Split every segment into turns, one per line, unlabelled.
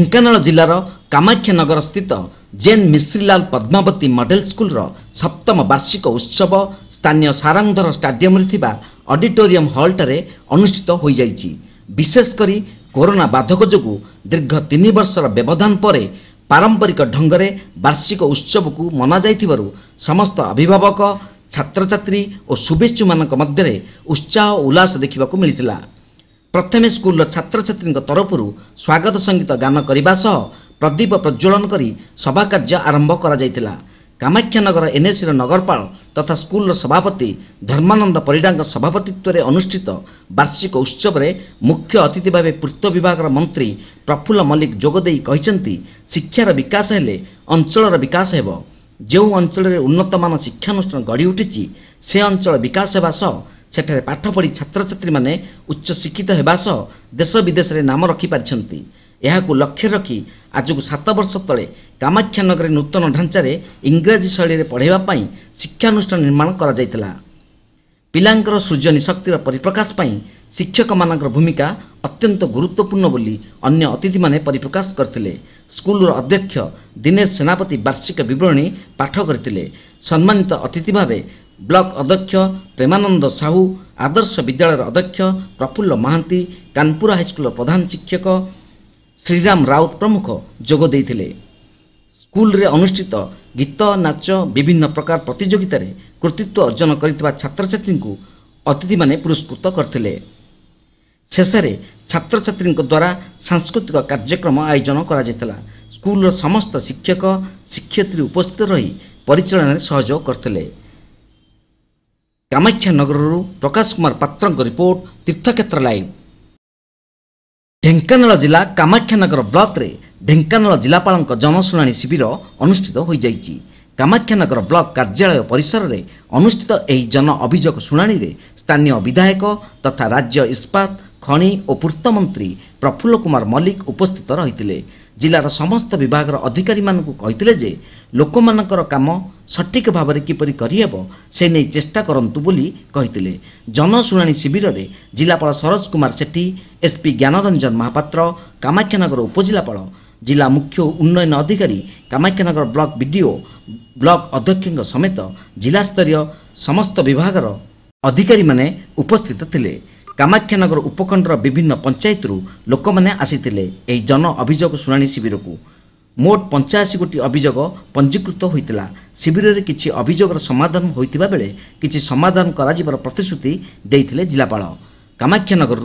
ढेंकानाल जिलार कामाख्यानगर स्थित Jain Mishrilal Padmavati model school सप्तम वार्षिक उत्सव स्थानीय सारंगधर स्टाडियम ऑडिटोरियम हॉल टे अनुष्ठित हो जाइछि। विशेषकर कोरोना बाधक जो दीर्घ 3 वर्षर व्यवधान पर पारंपरिक ढंगरे वार्षिक उत्सव को मना जाइथिबारु समस्त अभिभावक छात्र छात्री और शुभेच्छु मानक मध्य उत्साह और उल्लास देखा मिलता। प्रथमे स्कूल छात्र छात्री तरफ स्वागत संगीत गान करने सह प्रदीप प्रज्वलन करी सभा कार्य आरंभ करा जायतिला। कामाख्यानगर एनएसी नगरपाल तथा स्कूल सभापति धर्मानंद परिडा सभापतित्व अनुष्ठित वार्षिक उत्सव में मुख्य अतिथि भाव पूर्त विभाग मंत्री प्रफुल्ल मल्लिक जोगदे कहते शिक्षार विकास हेले अंचलर विकास हेब। जो अंचल उन्नतमान शिक्षानुष्ठान गढ़ी उठी से अंचल विकास होगा सह सेठारे पाठ पढ़ी छात्र छात्री माने उच्च शिक्षित होगा सह देश विदेश में नाम रखिपारिछन्ति। यहाकू लक्ष्य रखी आज को 7 वर्ष तले कामाख्यानगर नूतन ढांचार इंग्राजी शैली पढ़ाइवाई शिक्षानुष्ठान निर्माण करा जायतिला। पिलांकर सृजनी शक्तिर परिप्रकाश पाई शिक्षक मानकर भूमिका अत्यंत गुरुत्वपूर्ण बोली अन्य अतिथि माने परिप्रकाश करथिले। स्कूल अध्यक्ष दिनेश सेनापति वार्षिक विवरणी पाठ करथिले। सम्मानित अतिथि भावे ब्लॉक अध्यक्ष प्रेमानंद साहू, आदर्श विद्यालय अध्यक्ष प्रफुल्ल महांती, कानपुर हाईस्कूल प्रधान शिक्षक श्रीराम राउत प्रमुख जोग देइथिले। स्कूल रे अनुष्ठित गीत नाच विभिन्न प्रकार प्रतियोगिता रे कृतित्व अर्जन करितबा छात्र छात्री को अतिथि माने पुरस्कृत करथिले। शेषे छात्र छात्री द्वारा सांस्कृतिक कार्यक्रम आयोजन करा जायतिला। स्कूल समस्त शिक्षक शिक्षयित्री उपस्थित रही परिचालन सहयोग करथिले। कामाख्यानगर प्रकाश कुमार पात्र रिपोर्ट तीर्थक्षेत्र लाइव। ढेंकानाल जिला कामाख्यानगर ब्लॉक रे ढेंकानाल जिलापाल जनशुणाणी शिविर अनुष्ठित हो जाइछि। कामाख्यानगर ब्लॉक कार्यालय परिसर रे अनुष्ठित एही जन अभियोग शुणाणी रे स्थानीय विधायक तथा राज्य इस्पात खनि और पूर्त मंत्री प्रफुल्ल कुमार मल्लिक उपस्थित रहिथिले। जिलार समस्त विभाग अधिकारी मानकु कहिथिले जे लोकमानकर काम सठिक भाव में किपरि करिहेब से नहीं चेष्टा करंतु बोली कहिथिले। जनशुणाणी शिविर रे जिलापाल सरोज कुमार सेठी, एसपी ज्ञानरंजन महापात्र, कामाख्यानगर उपजिलापाल, जिला मुख्य उन्नयन अधिकारी, कामाख्यानगर ब्लॉक बीडीओ, ब्लॉक अध्यक्ष समेत जिला स्तरीय समस्त विभाग अधिकारी माने उपस्थित थिले। कामाख्यानगर उपखंडर विभिन्न पंचायत लोक मैंने आसीथिले। एही जन अभियोग शुणाणी शिविर को मोट 85 गोटी अभियोग पंजीकृत होइतिला। शिविर रे किछि अभियोगर समाधान होइतिबा बेले किछि समाधान करा जिबार प्रतिश्रुति देइथिले जिलापाल। कामाख्यानगर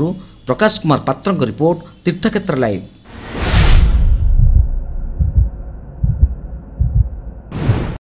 प्रकाश कुमार पात्र रिपोर्ट तीर्थक्षेत्र लाइव।